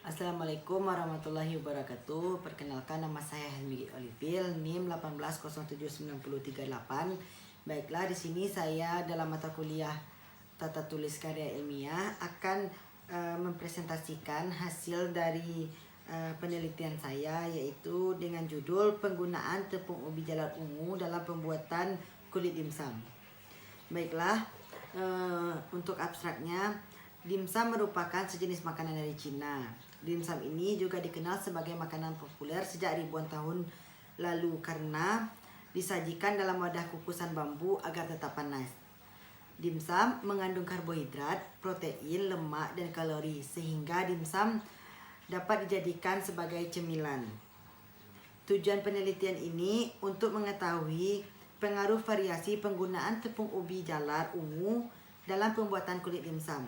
Assalamualaikum warahmatullahi wabarakatuh. Perkenalkan, nama saya Helmi Olivil, NIM 1807938. Baiklah, di sini saya dalam mata kuliah Tata Tulis Karya Ilmiah akan mempresentasikan hasil dari penelitian saya, yaitu dengan judul penggunaan tepung ubi jalar ungu dalam pembuatan kulit dimsum. Baiklah, untuk abstraknya, dimsum merupakan sejenis makanan dari Cina. Dimsum ini juga dikenal sebagai makanan populer sejak ribuan tahun lalu karena disajikan dalam wadah kukusan bambu agar tetap panas. Dimsum mengandung karbohidrat, protein, lemak, dan kalori sehingga dimsum dapat dijadikan sebagai cemilan. Tujuan penelitian ini untuk mengetahui pengaruh variasi penggunaan tepung ubi jalar ungu dalam pembuatan kulit dimsum.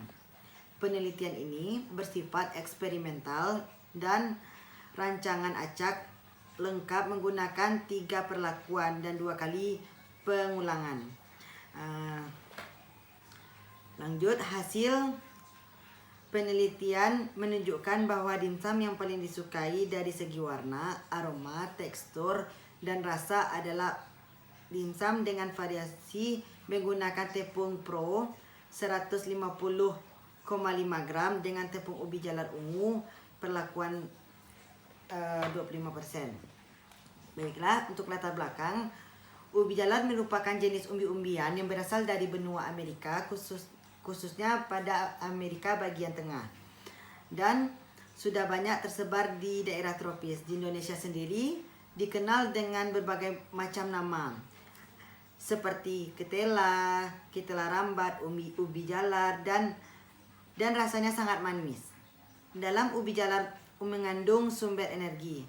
Penelitian ini bersifat eksperimental dan rancangan acak lengkap menggunakan 3 perlakuan dan 2 kali pengulangan. Lanjut, hasil penelitian menunjukkan bahwa dimsum yang paling disukai dari segi warna, aroma, tekstur, dan rasa adalah dimsum dengan variasi menggunakan tepung pro 150,5 gram dengan tepung ubi jalar ungu perlakuan 25%. Baiklah, untuk latar belakang, ubi jalar merupakan jenis umbi-umbian yang berasal dari benua Amerika, khususnya pada Amerika bagian tengah, dan sudah banyak tersebar di daerah tropis. Di Indonesia sendiri dikenal dengan berbagai macam nama seperti ketela, ketela rambat, ubi jalar, dan rasanya sangat manis. Dalam ubi jalar mengandung sumber energi.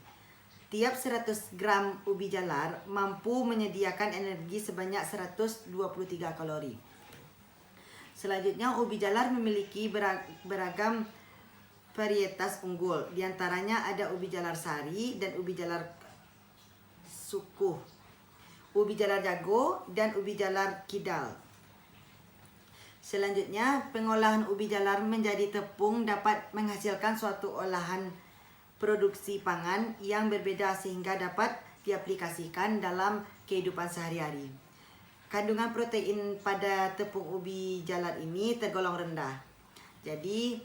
Tiap 100 gram ubi jalar mampu menyediakan energi sebanyak 123 kalori. Selanjutnya, ubi jalar memiliki beragam varietas unggul. Di antaranya ada ubi jalar sari dan ubi jalar sukuh, ubi jalar jago, dan ubi jalar kidal. Selanjutnya, pengolahan ubi jalar menjadi tepung dapat menghasilkan suatu olahan produksi pangan yang berbeda sehingga dapat diaplikasikan dalam kehidupan sehari-hari. Kandungan protein pada tepung ubi jalar ini tergolong rendah. Jadi,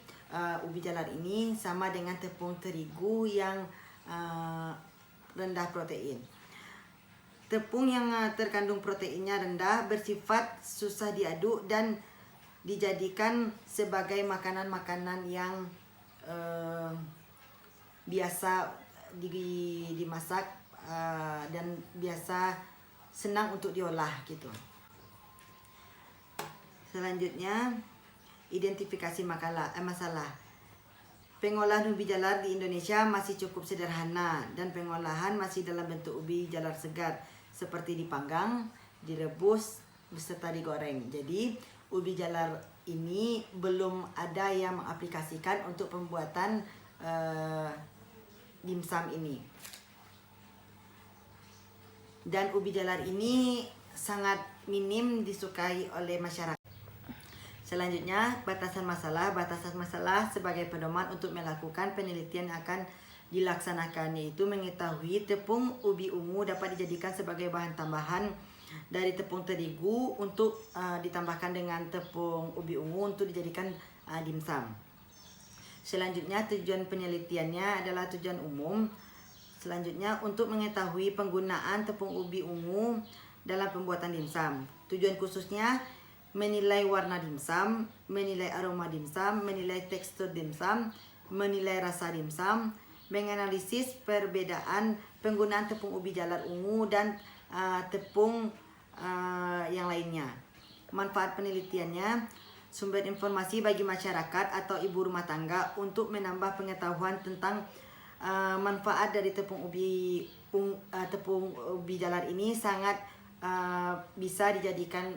ubi jalar ini sama dengan tepung terigu yang rendah protein. Tepung yang terkandung proteinnya rendah bersifat susah diaduk dan dijadikan sebagai makanan-makanan yang biasa dimasak dan biasa senang untuk diolah gitu. Selanjutnya, identifikasi masalah. Pengolahan ubi jalar di Indonesia masih cukup sederhana dan pengolahan masih dalam bentuk ubi jalar segar seperti dipanggang, direbus, beserta digoreng. Jadi, ubi jalar ini belum ada yang mengaplikasikan untuk pembuatan dimsum ini. Dan ubi jalar ini sangat minim disukai oleh masyarakat. Selanjutnya, batasan masalah. Batasan masalah sebagai pedoman untuk melakukan penelitian akan dilaksanakan, yaitu mengetahui tepung ubi ungu dapat dijadikan sebagai bahan tambahan dari tepung terigu untuk ditambahkan dengan tepung ubi ungu untuk dijadikan dimsum. Selanjutnya, tujuan penelitiannya adalah tujuan umum. Selanjutnya, untuk mengetahui penggunaan tepung ubi ungu dalam pembuatan dimsum. Tujuan khususnya menilai warna dimsum, menilai aroma dimsum, menilai tekstur dimsum, menilai rasa dimsum, menganalisis perbedaan penggunaan tepung ubi jalar ungu dan tepung yang lainnya. Manfaat penelitiannya, sumber informasi bagi masyarakat atau ibu rumah tangga untuk menambah pengetahuan tentang manfaat dari tepung ubi jalar ini sangat bisa dijadikan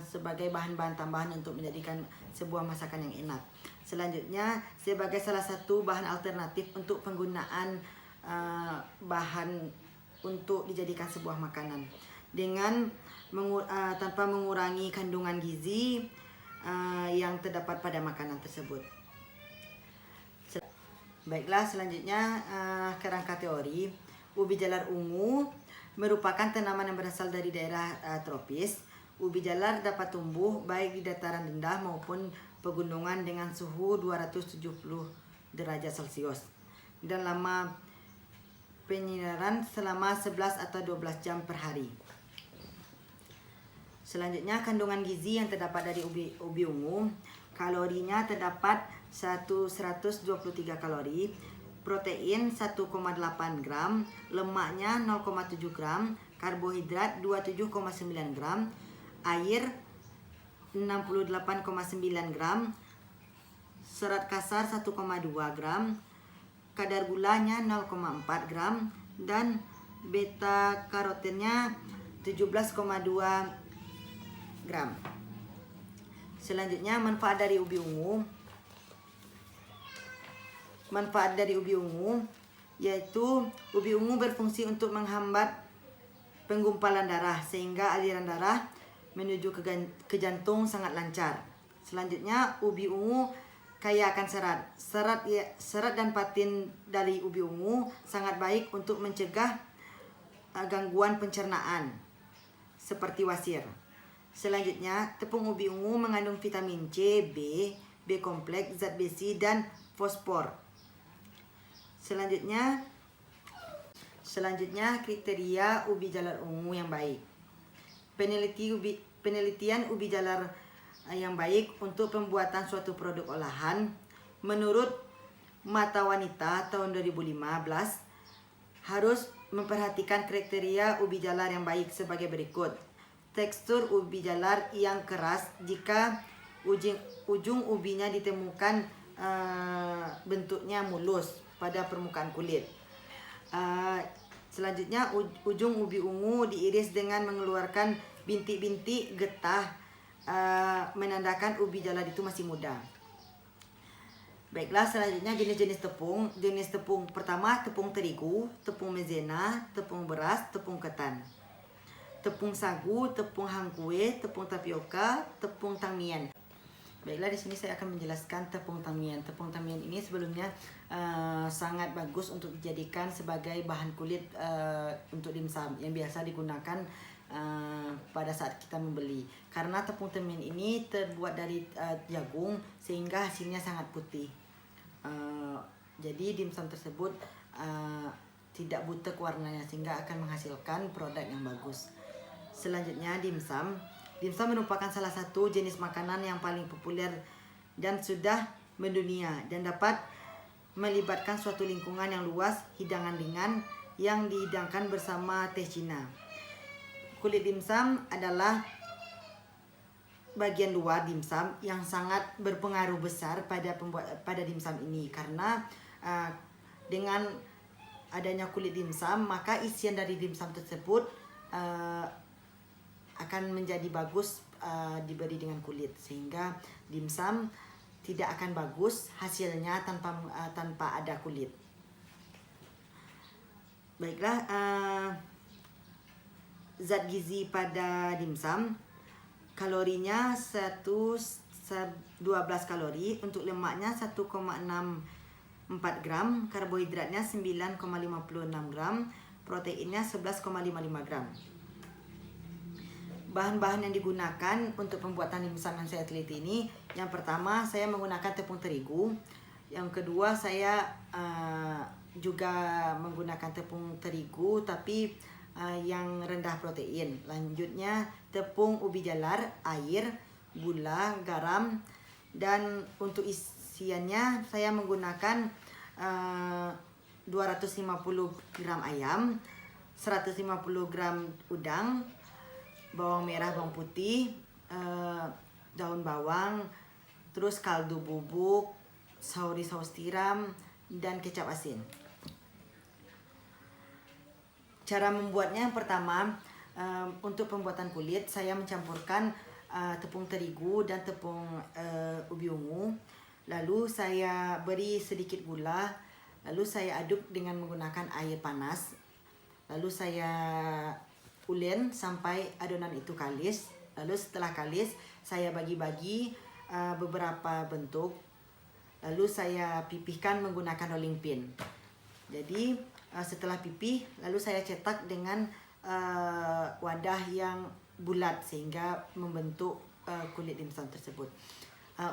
sebagai bahan-bahan tambahan untuk menjadikan sebuah masakan yang enak. Selanjutnya, sebagai salah satu bahan alternatif untuk penggunaan bahan untuk dijadikan sebuah makanan dengan tanpa mengurangi kandungan gizi yang terdapat pada makanan tersebut. Baiklah, selanjutnya kerangka teori. Ubi jalar ungu merupakan tanaman yang berasal dari daerah tropis. Ubi jalar dapat tumbuh baik di dataran rendah maupun pegunungan dengan suhu 270 derajat Celcius dan lama penyinaran selama 11 atau 12 jam per hari. Selanjutnya, kandungan gizi yang terdapat dari ubi ungu. Kalorinya terdapat 123 kalori, protein 1,8 gram, lemaknya 0,7 gram, karbohidrat 27,9 gram, air 68,9 gram, serat kasar 1,2 gram, kadar gulanya 0,4 gram, dan beta karotennya 17,2 gram. Selanjutnya, manfaat dari ubi ungu. Manfaat dari ubi ungu yaitu ubi ungu berfungsi untuk menghambat penggumpalan darah sehingga aliran darah menuju ke jantung sangat lancar. Selanjutnya, ubi ungu kaya akan serat. Serat dan patin dari ubi ungu sangat baik untuk mencegah gangguan pencernaan seperti wasir. Selanjutnya, tepung ubi ungu mengandung vitamin C, B kompleks, zat besi, dan fosfor. Selanjutnya kriteria ubi jalar ungu yang baik. Penelitian ubi jalar yang baik untuk pembuatan suatu produk olahan. Menurut Mata Wanita tahun 2015, harus memperhatikan kriteria ubi jalar yang baik sebagai berikut. Tekstur ubi jalar yang keras jika ujung ubinya ditemukan bentuknya mulus pada permukaan kulit. Selanjutnya, ujung ubi ungu diiris dengan mengeluarkan bintik-bintik getah, menandakan ubi jalar itu masih muda. Baiklah, selanjutnya jenis-jenis tepung. Jenis tepung pertama, tepung terigu, tepung maizena, tepung beras, tepung ketan, tepung sagu, tepung hangkue, tepung tapioka, tepung tangmian. Baiklah, di sini saya akan menjelaskan tepung tangmian. Tepung tangmian ini sebelumnya sangat bagus untuk dijadikan sebagai bahan kulit untuk dimsum yang biasa digunakan pada saat kita membeli. Karena tepung tangmian ini terbuat dari jagung sehingga hasilnya sangat putih. Jadi dimsum tersebut tidak butek warnanya sehingga akan menghasilkan produk yang bagus. Selanjutnya, dimsum. Dimsum merupakan salah satu jenis makanan yang paling populer dan sudah mendunia dan dapat melibatkan suatu lingkungan yang luas, hidangan ringan yang dihidangkan bersama teh Cina. Kulit dimsum adalah bagian luar dimsum yang sangat berpengaruh besar pada dimsum ini karena dengan adanya kulit dimsum maka isian dari dimsum tersebut akan menjadi bagus diberi dengan kulit sehingga dimsum tidak akan bagus hasilnya tanpa ada kulit. Baiklah, zat gizi pada dimsum. Kalorinya 12 kalori, untuk lemaknya 1,64 gram, karbohidratnya 9,56 gram, proteinnya 11,55 gram. Bahan-bahan yang digunakan untuk pembuatan dimsum yang saya teliti ini, yang pertama saya menggunakan tepung terigu, yang kedua saya juga menggunakan tepung terigu tapi yang rendah protein. Lanjutnya tepung ubi jalar, air, gula, garam, dan untuk isiannya saya menggunakan 250 gram ayam, 150 gram udang, bawang merah, bawang putih, daun bawang, terus kaldu bubuk, saus tiram, dan kecap asin. Cara membuatnya, yang pertama, untuk pembuatan kulit saya mencampurkan tepung terigu dan tepung ubi ungu. Lalu saya beri sedikit gula, lalu saya aduk dengan menggunakan air panas. Lalu saya ulen sampai adonan itu kalis. Lalu setelah kalis saya bagi-bagi beberapa bentuk. lalu saya pipihkan menggunakan rolling pin. Jadi setelah pipih, lalu saya cetak dengan wadah yang bulat sehingga membentuk kulit dimsum tersebut.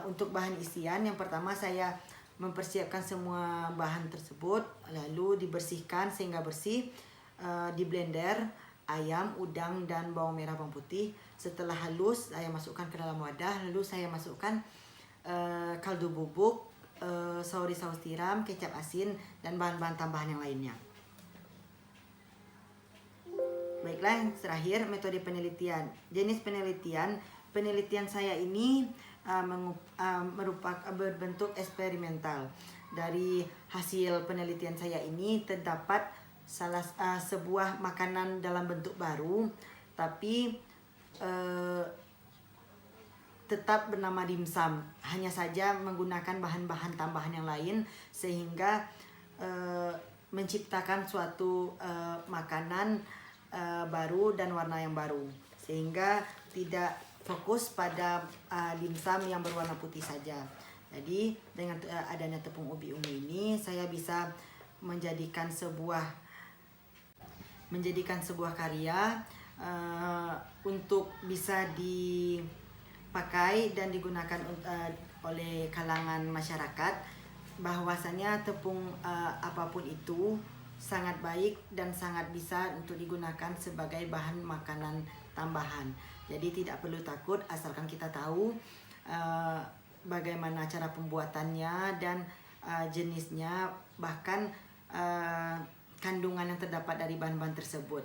Untuk bahan isian, yang pertama saya mempersiapkan semua bahan tersebut, lalu dibersihkan sehingga bersih, di blender ayam, udang, dan bawang merah, bawang putih. Setelah halus, saya masukkan ke dalam wadah, lalu saya masukkan kaldu bubuk, saus tiram, kecap asin, dan bahan-bahan tambahan yang lainnya. Baiklah, yang terakhir metode penelitian. Jenis penelitian saya ini merupakan berbentuk eksperimental. Dari hasil penelitian saya ini terdapat sebuah makanan dalam bentuk baru, tapi tetap bernama dimsum, hanya saja menggunakan bahan-bahan tambahan yang lain sehingga menciptakan suatu makanan baru dan warna yang baru, sehingga tidak fokus pada dimsum yang berwarna putih saja. Jadi dengan adanya tepung ubi ungu ini, saya bisa menjadikan sebuah karya untuk bisa dipakai dan digunakan oleh kalangan masyarakat, bahwasanya tepung apapun itu sangat baik dan sangat bisa untuk digunakan sebagai bahan makanan tambahan. Jadi tidak perlu takut asalkan kita tahu bagaimana cara pembuatannya dan jenisnya, bahkan kandungan yang terdapat dari bahan-bahan tersebut.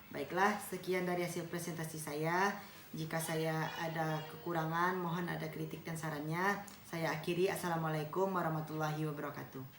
Baiklah, sekian dari hasil presentasi saya. Jika saya ada kekurangan, mohon ada kritik dan sarannya. Saya akhiri. Assalamualaikum warahmatullahi wabarakatuh.